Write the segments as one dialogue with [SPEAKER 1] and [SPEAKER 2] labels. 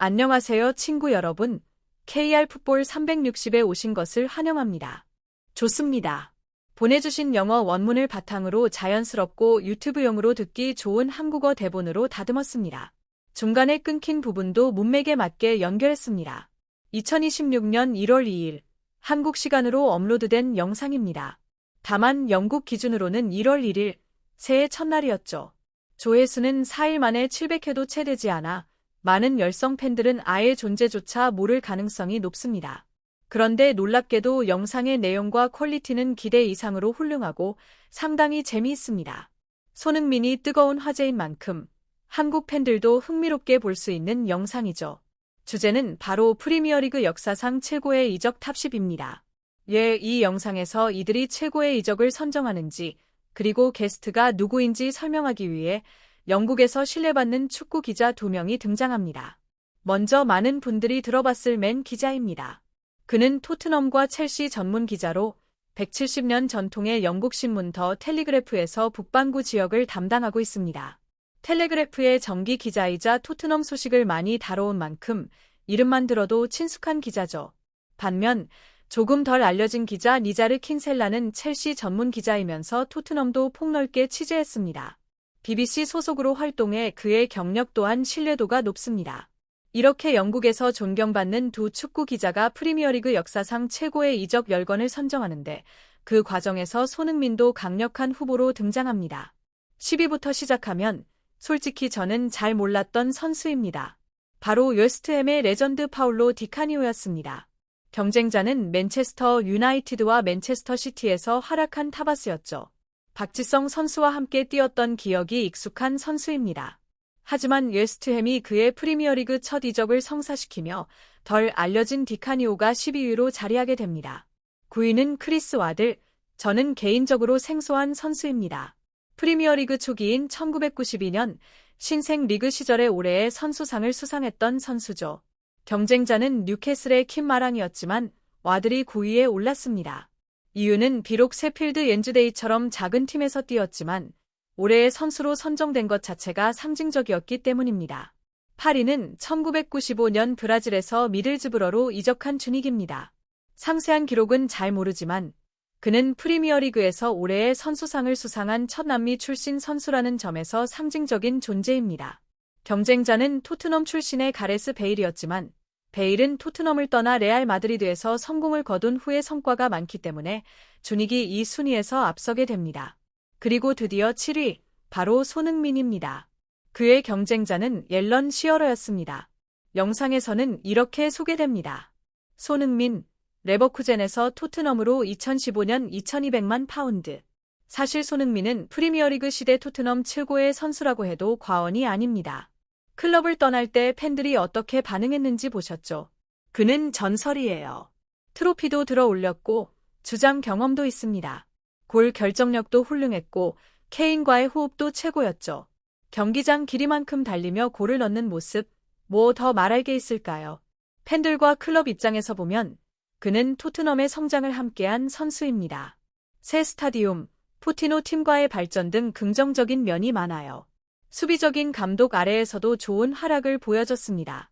[SPEAKER 1] 안녕하세요, 친구 여러분. KR 풋볼 360에 오신 것을 환영합니다. 좋습니다. 보내주신 영어 원문을 바탕으로 자연스럽고 유튜브용으로 듣기 좋은 한국어 대본으로 다듬었습니다. 중간에 끊긴 부분도 문맥에 맞게 연결했습니다. 2026년 1월 2일, 한국 시간으로 업로드된 영상입니다. 다만 영국 기준으로는 1월 1일, 새해 첫날이었죠. 조회수는 4일 만에 700회도 채 되지 않아 많은 열성 팬들은 아예 존재조차 모를 가능성이 높습니다. 그런데 놀랍게도 영상의 내용과 퀄리티는 기대 이상으로 훌륭하고 상당히 재미있습니다. 손흥민이 뜨거운 화제인 만큼 한국 팬들도 흥미롭게 볼 수 있는 영상이죠. 주제는 바로 프리미어리그 역사상 최고의 이적 탑10입니다. 이 영상에서 이들이 최고의 이적을 선정하는지, 그리고 게스트가 누구인지 설명하기 위해 영국에서 신뢰받는 축구 기자 2명이 등장합니다. 먼저 많은 분들이 들어봤을 맨 기자입니다. 그는 토트넘과 첼시 전문 기자로 170년 전통의 영국 신문 더 텔리그래프에서 북반구 지역을 담당하고 있습니다. 텔레그래프의 정기 기자이자 토트넘 소식을 많이 다뤄온 만큼 이름만 들어도 친숙한 기자죠. 반면 조금 덜 알려진 기자 니자르 킨셀라는 첼시 전문 기자이면서 토트넘도 폭넓게 취재했습니다. BBC 소속으로 활동해 그의 경력 또한 신뢰도가 높습니다. 이렇게 영국에서 존경받는 두 축구 기자가 프리미어리그 역사상 최고의 이적 10건을 선정하는데 그 과정에서 손흥민도 강력한 후보로 등장합니다. 10위부터 시작하면 솔직히 저는 잘 몰랐던 선수입니다. 바로 웨스트햄의 레전드 파울로 디카니오였습니다. 경쟁자는 맨체스터 유나이티드와 맨체스터 시티에서 활약한 타바스였죠. 박지성 선수와 함께 뛰었던 기억이 익숙한 선수입니다. 하지만 웨스트햄이 그의 프리미어리그 첫 이적을 성사시키며 덜 알려진 디카니오가 12위로 자리하게 됩니다. 9위는 크리스 와들, 저는 개인적으로 생소한 선수입니다. 프리미어리그 초기인 1992년 신생 리그 시절에 올해의 선수상을 수상했던 선수죠. 경쟁자는 뉴캐슬의 킴 마랑이었지만 와들이 9위에 올랐습니다. 이유는 비록 세필드 옌즈데이처럼 작은 팀에서 뛰었지만 올해의 선수로 선정된 것 자체가 상징적이었기 때문입니다. 8위는 1995년 브라질에서 미들즈브러로 이적한 주닉입니다. 상세한 기록은 잘 모르지만 그는 프리미어리그에서 올해의 선수상을 수상한 첫 남미 출신 선수라는 점에서 상징적인 존재입니다. 경쟁자는 토트넘 출신의 가레스 베일이었지만 베일은 토트넘을 떠나 레알 마드리드에서 성공을 거둔 후의 성과가 많기 때문에 주닉이 이 순위에서 앞서게 됩니다. 그리고 드디어 7위, 바로 손흥민입니다. 그의 경쟁자는 앨런 시어러였습니다. 영상에서는 이렇게 소개됩니다. 손흥민, 레버쿠젠에서 토트넘으로 2015년 2200만 파운드. 사실 손흥민은 프리미어리그 시대 토트넘 최고의 선수라고 해도 과언이 아닙니다. 클럽을 떠날 때 팬들이 어떻게 반응했는지 보셨죠? 그는 전설이에요. 트로피도 들어 올렸고 주장 경험도 있습니다. 골 결정력도 훌륭했고 케인과의 호흡도 최고였죠. 경기장 길이만큼 달리며 골을 넣는 모습, 뭐 더 말할 게 있을까요? 팬들과 클럽 입장에서 보면 그는 토트넘의 성장을 함께한 선수입니다. 새 스타디움, 포티노 팀과의 발전 등 긍정적인 면이 많아요. 수비적인 감독 아래에서도 좋은 활약을 보여줬습니다.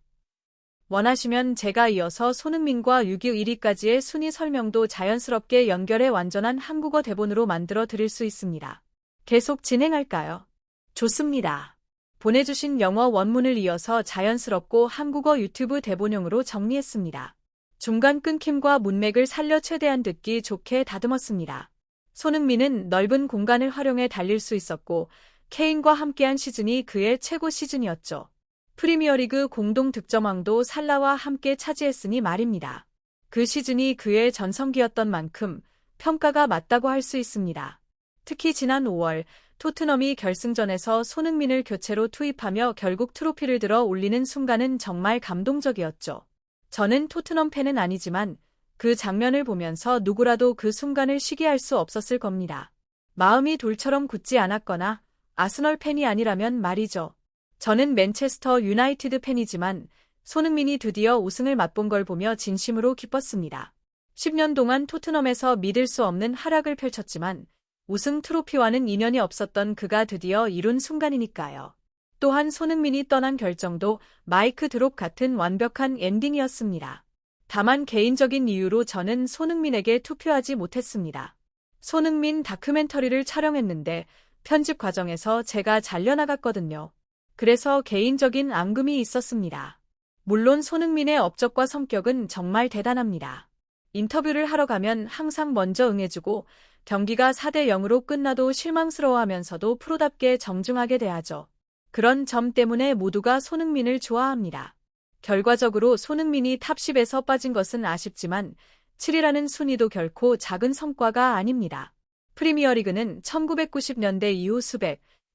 [SPEAKER 1] 원하시면 제가 이어서 손흥민과 6위 1위까지의 순위 설명도 자연스럽게 연결해 완전한 한국어 대본으로 만들어 드릴 수 있습니다. 계속 진행할까요? 좋습니다. 보내주신 영어 원문을 이어서 자연스럽고 한국어 유튜브 대본용으로 정리했습니다. 중간 끊김과 문맥을 살려 최대한 듣기 좋게 다듬었습니다. 손흥민은 넓은 공간을 활용해 달릴 수 있었고 케인과 함께한 시즌이 그의 최고 시즌이었죠. 프리미어리그 공동 득점왕도 살라와 함께 차지했으니 말입니다. 그 시즌이 그의 전성기였던 만큼 평가가 맞다고 할 수 있습니다. 특히 지난 5월 토트넘이 결승전에서 손흥민을 교체로 투입하며 결국 트로피를 들어 올리는 순간은 정말 감동적이었죠. 저는 토트넘 팬은 아니지만 그 장면을 보면서 누구라도 그 순간을 시기할 수 없었을 겁니다. 마음이 돌처럼 굳지 않았거나 아스널 팬이 아니라면 말이죠. 저는 맨체스터 유나이티드 팬이지만 손흥민이 드디어 우승을 맛본 걸 보며 진심으로 기뻤습니다. 10년 동안 토트넘에서 믿을 수 없는 하락을 펼쳤지만 우승 트로피와는 인연이 없었던 그가 드디어 이룬 순간이니까요. 또한 손흥민이 떠난 결정도 마이크 드롭 같은 완벽한 엔딩이었습니다. 다만 개인적인 이유로 저는 손흥민에게 투표하지 못했습니다. 손흥민 다큐멘터리를 촬영했는데 편집 과정에서 제가 잘려나갔거든요. 그래서 개인적인 앙금이 있었습니다. 물론 손흥민의 업적과 성격은 정말 대단합니다. 인터뷰를 하러 가면 항상 먼저 응해주고 경기가 4대0으로 끝나도 실망스러워하면서도 프로답게 정중하게 대하죠. 그런 점 때문에 모두가 손흥민을 좋아합니다. 결과적으로 손흥민이 탑10에서 빠진 것은 아쉽지만 7위라는 순위도 결코 작은 성과가 아닙니다. 프리미어리그는 1990년대 이후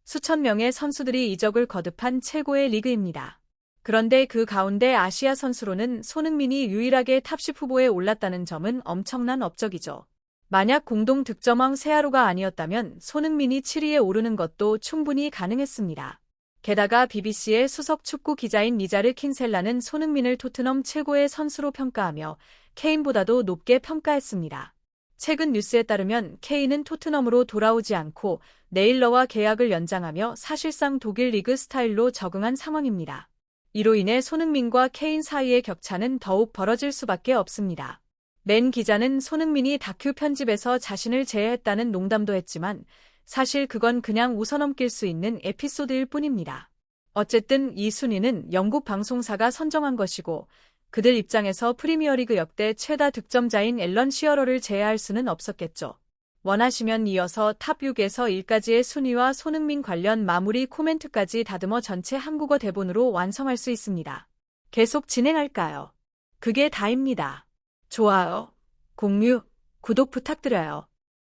[SPEAKER 1] 수천 명의 선수들이 이적을 거듭한 최고의 리그입니다. 그런데 그 가운데 아시아 선수로는 손흥민이 유일하게 탑10 후보에 올랐다는 점은 엄청난 업적이죠. 만약 공동 득점왕 세아로가 아니었다면 손흥민이 7위에 오르는 것도 충분히 가능했습니다. 게다가 BBC의 수석 축구 기자인 리자르 킨셀라는 손흥민을 토트넘 최고의 선수로 평가하며 케인보다도 높게 평가했습니다. 최근 뉴스에 따르면 케인은 토트넘으로 돌아오지 않고 네일러와 계약을 연장하며 사실상 독일 리그 스타일로 적응한 상황입니다. 이로 인해 손흥민과 케인 사이의 격차는 더욱 벌어질 수밖에 없습니다. 맨 기자는 손흥민이 다큐 편집에서 자신을 제외했다는 농담도 했지만 사실 그건 그냥 웃어넘길 수 있는 에피소드일 뿐입니다. 어쨌든 이 순위는 영국 방송사가 선정한 것이고 그들 입장에서 프리미어리그 역대 최다 득점자인 앨런 시어러를 제외할 수는 없었겠죠. 원하시면 이어서 탑 6에서 1까지의 순위와 손흥민 관련 마무리 코멘트까지 다듬어 전체 한국어 대본으로 완성할 수 있습니다. 계속 진행할까요? 그게 다입니다. 좋아요, 공유, 구독 부탁드려요.